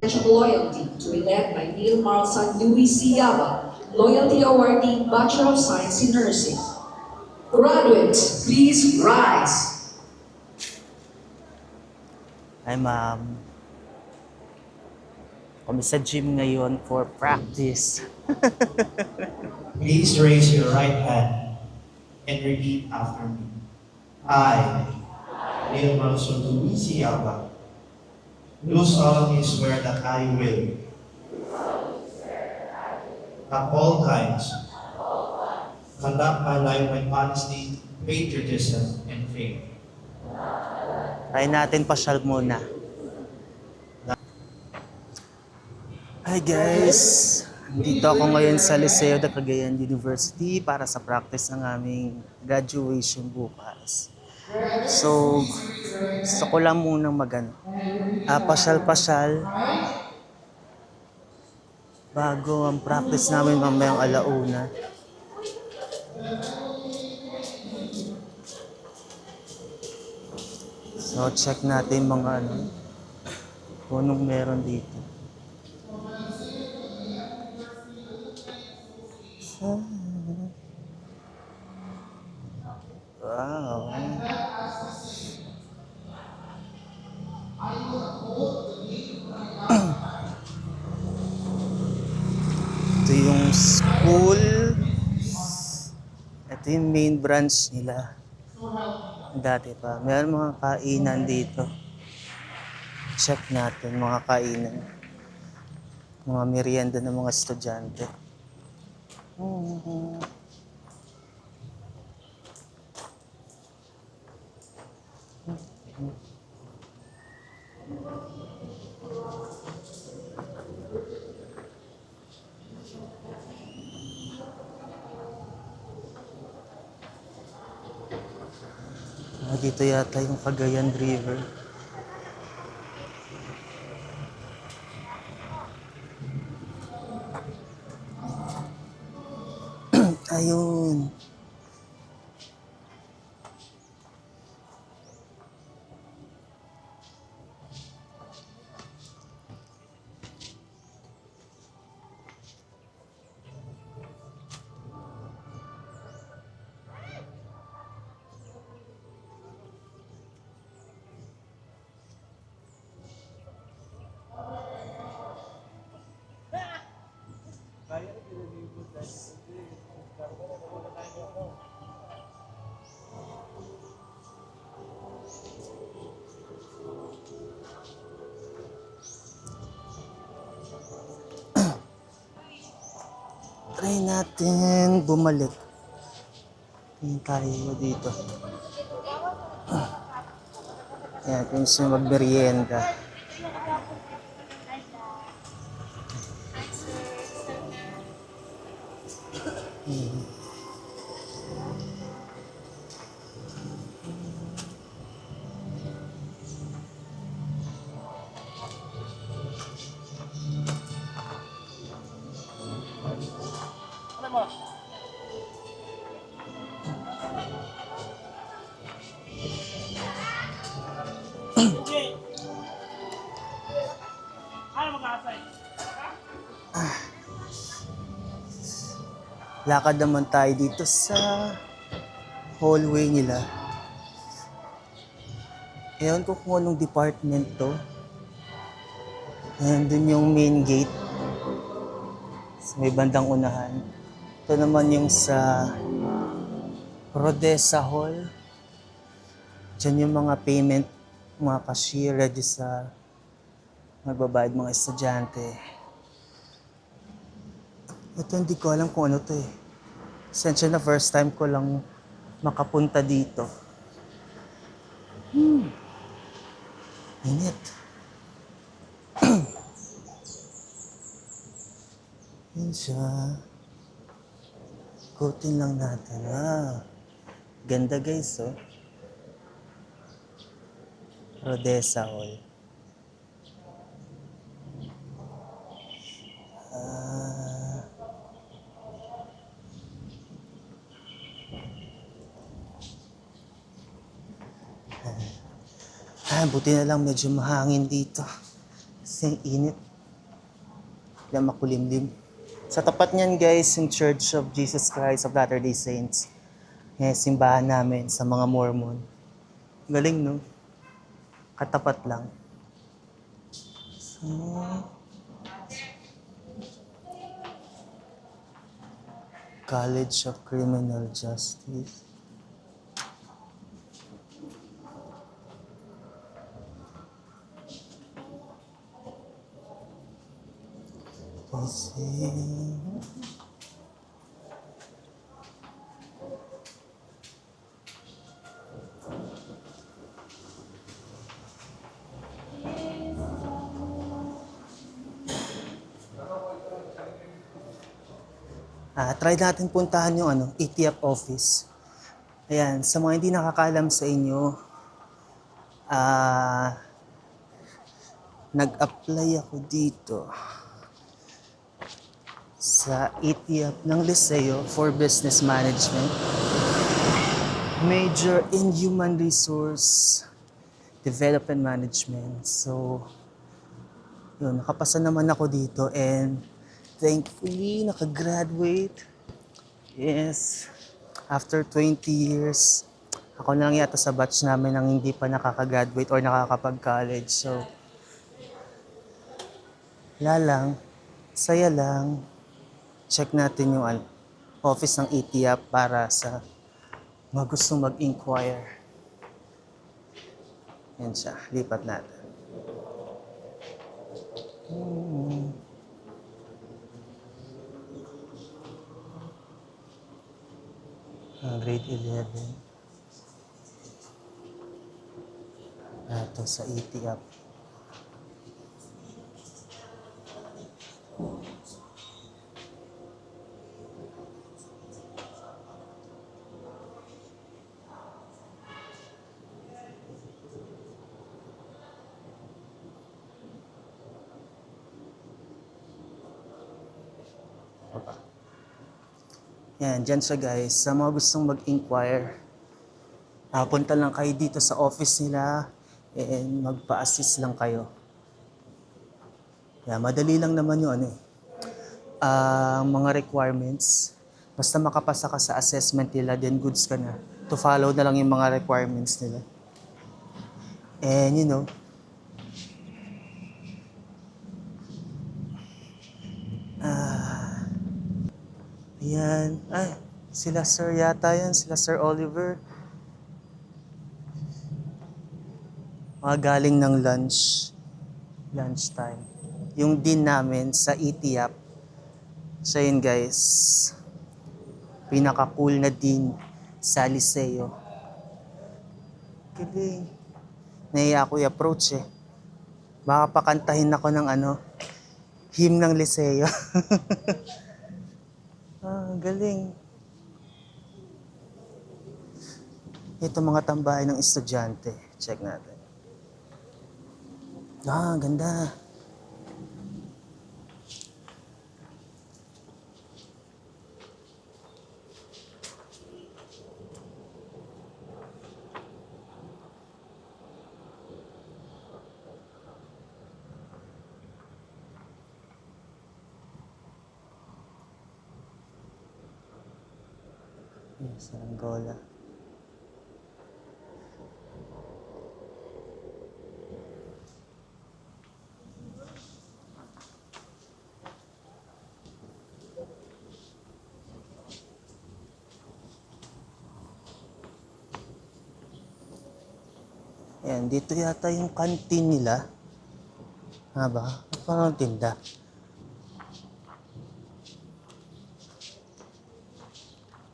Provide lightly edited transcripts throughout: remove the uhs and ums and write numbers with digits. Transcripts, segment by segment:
Loyalty to be led by Neil Marlson Luis Yaba, Loyalty Awardee, Bachelor of Science in Nursing. Graduates, please rise. Hi, ma'am. Kami sa gym ngayon for practice. Please raise your right hand and repeat after me. I, Neil Manson Luisiaba, do solemnly swear that I will, at all times, conduct my life with honesty, patriotism, and faith. Try natin pasyal muna. Hi guys! Dito ako ngayon sa Liceo de Cagayan University para sa practice ng aming graduation bukas. So, gusto ko lang munang pasyal-pasyal bago ang practice namin mamayang alauna. So, check natin mga kung anong meron dito. Wow. Ito yung school. Ito yung main branch nila. Dati pa. Meron mga kainan dito. Check natin mga kainan. Mga merienda ng mga estudyante. Dito yata yung Cagayan River. Ayun. Try natin bumalik. Tingin tayo dito. Ayan, kung gusto magmerienda. Lakad naman tayo dito sa hallway nila. Ewan ko kung anong department to. Ayan, dun yung main gate. Sa may bandang unahan. Ito naman yung sa Rodessa Hall. Diyan yung mga payment, mga cashier ready sa magbabayad mga estudyante. Ito hindi ko alam kung ano to eh. Sensya na first time ko lang makapunta dito. Init. Yan siya. Ikutin lang natin. Ganda guys oh. Rodessa Hall. Buti na lang medyo mahangin dito. Kasi ang init. Yan makulimlim. Sa tapat niyan guys, yung Church of Jesus Christ of Latter-day Saints. Yan, simbahan namin sa mga Mormon. Galing no? Katapat lang. So, College of Criminal Justice. Kasi... try natin puntahan yung ATF office. Ayan, sa mga hindi nakakaalam sa inyo, nag-apply ako dito sa ATF ng Liceo for Business Management. Major in Human Resource Development Management. So, yun, nakapasa naman ako dito and thankfully, nakagraduate. Yes, after 20 years, ako na lang yata sa batch namin ang hindi pa nakakagraduate or nakakapag-college. So, wala lang, saya lang. Check natin yung office ng ATF para sa mga gustong mag-inquire. Yan siya, lipat natin. Grade 11. Ito sa ATF. Yan, dyan siya guys. Sa mga gustong mag-inquire, punta lang kayo dito sa office nila and magpa-assist lang kayo. Yan, madali lang naman yung mga requirements. Basta makapasa ka sa assessment nila, then goods ka na. To follow na lang yung mga requirements nila. And you know, ayan. Ay, sila sir yata yan. Sila Sir Oliver. Mga galing ng lunchtime. Yung dean namin sa ETIAP, siya yun guys. Pinaka-cool na dean sa Liceo. Galing. Nahiya ako i-approach eh. Baka pakantahin ako ng hymn ng Liceo. Galing. Ito mga tambahay ng estudyante. Check natin. Ganda. Sa Angola. Ayan, dito yata yung canteen nila. Ba? Parang tinda.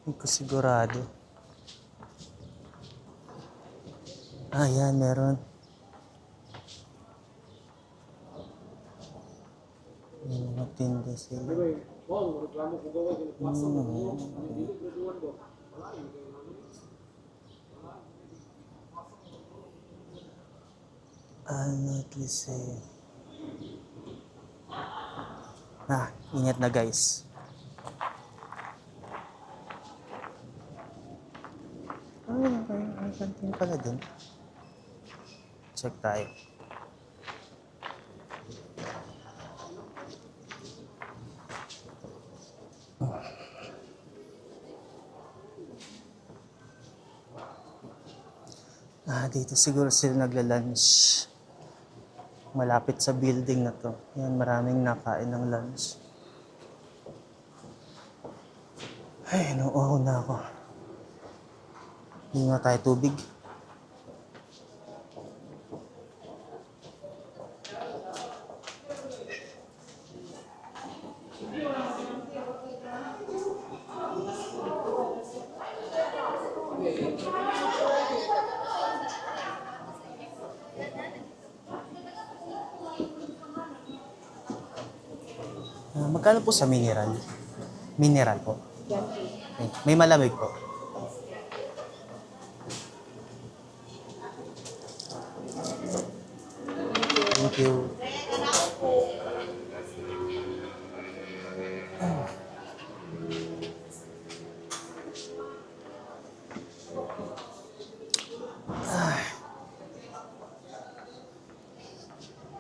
Hindi ko sigurado. Yan, meron. Yung mga tinda sila. At least ingat na guys. May kantin pala dun. Check tayo. Dito siguro sila nagla-lunch. Malapit sa building na to. Yan, maraming nakain ng lunch. Ay, nauuhaw na ako. Hindi nga tayo tubig. Magkano po sa mineral? Mineral po. May malamig po. Thank you.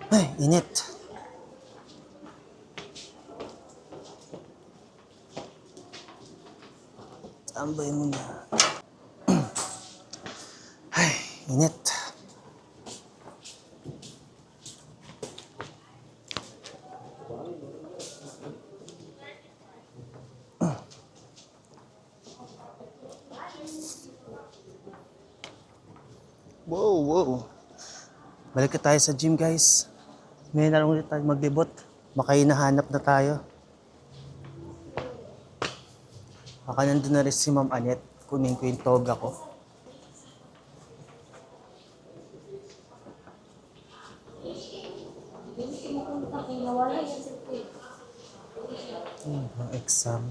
Ay, init. Tambay mo na. Ay, init. Wow. Balik na tayo sa gym, guys. May na lang ulit tayo maglibot. Baka hinahanap na tayo. Baka nandun na rin si Ma'am Annette. Kunin ko yung toga ko. Ang exam.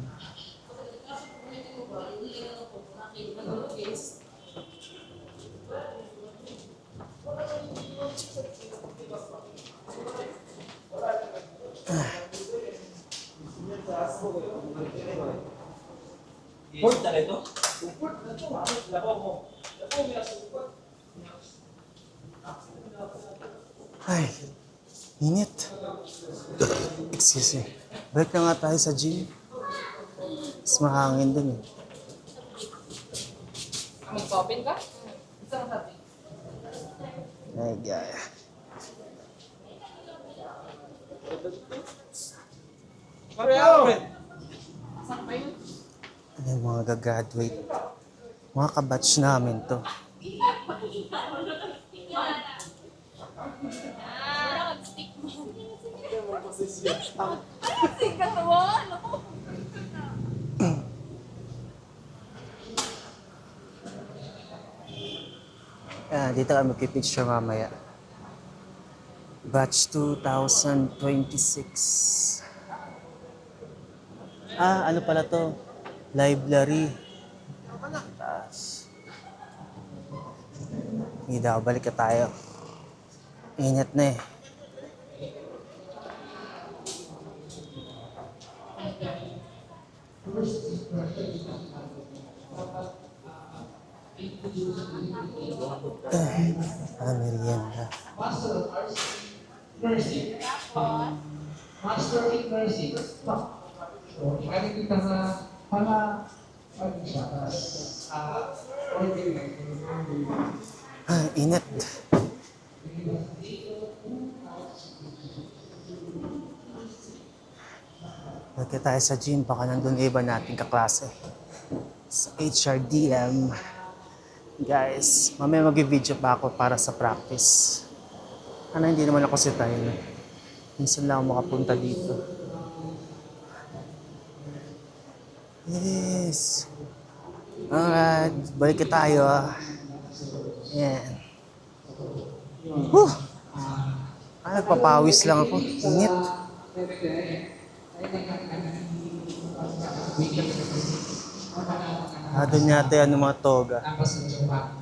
Ay, init. Excuse me. Balik na nga tayo sa gym. Mas mahangin dun eh. Mag-open ka? Ay, gaya. Saan ba yun? Ano yung mga gagraduate? Mga kabatch namin to. Dito kami magpipicture mamaya. Batch 2026. Ano pala to? Library. Taas. Hindi daw, balik ka tayo. Init na eh. Merienda. Master of Arts Nursing. Master in Nursing. So, kaya kita na para siya. Init. Balik tayo sa gym, baka nandun iba nating kaklase. Sa HRDM. Guys, mamaya mag-video pa ako para sa practice. Hindi naman ako si Tyler. Minsan lang ako makapunta dito. Yes. Alright, balik ka tayo. Yan. Whew! Nagpapawis lang ako. Init. Doon yata yan ng mga toga. Tapos sa Japan.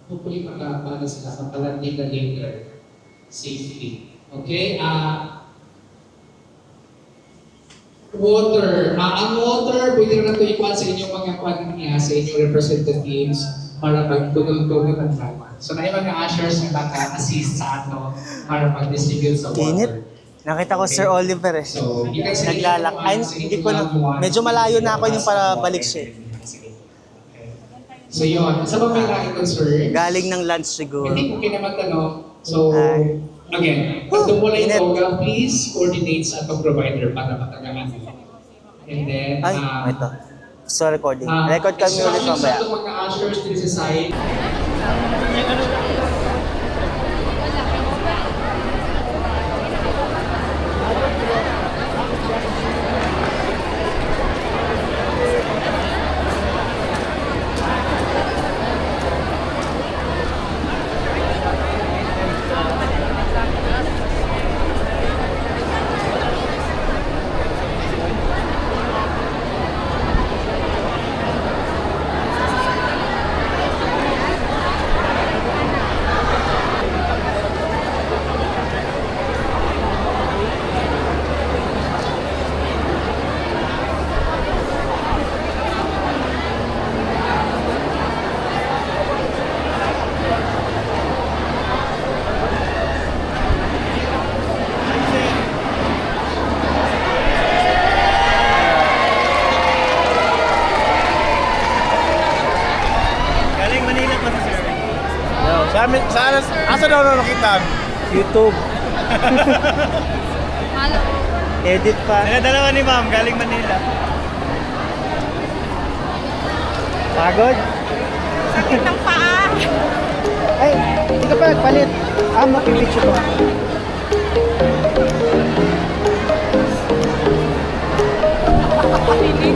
Hopefully para sila sa palandigan later. Safety. Okay? Water. Ang water, pwede na ito ikuan sa inyong mga kwan niya, sa inyong representatives para magtulong-tulong ng laman. So na yung mga ushers na baka-assist sa ato para mag-distribute sa water. Init. Nakita ko Sir Oliver eh. So, you can say Naglalak. Ay, hindi ko na. Medyo malayo na ako yung para balik siya. Sige. Okay. So yun, sa mga may laking concern, Galing ng lunch siguro. hindi ko kinamatanong. So, Ay. again, pag tumulay Init. yoga, please coordinate sa atong provider para matagaan. And then, Ay, ito. So recording. Record kami ulit instructions mamaya. sa itong mga ushers din sa side. Galing Manila pa sa sir. Asa daw na nakita? YouTube. Edit pa. Sila dalawa ni ma'am, galing Manila. Pagod? Sakit ng paa. Ay, hindi ka pa nagpalit. Mapipicture ko. Hindi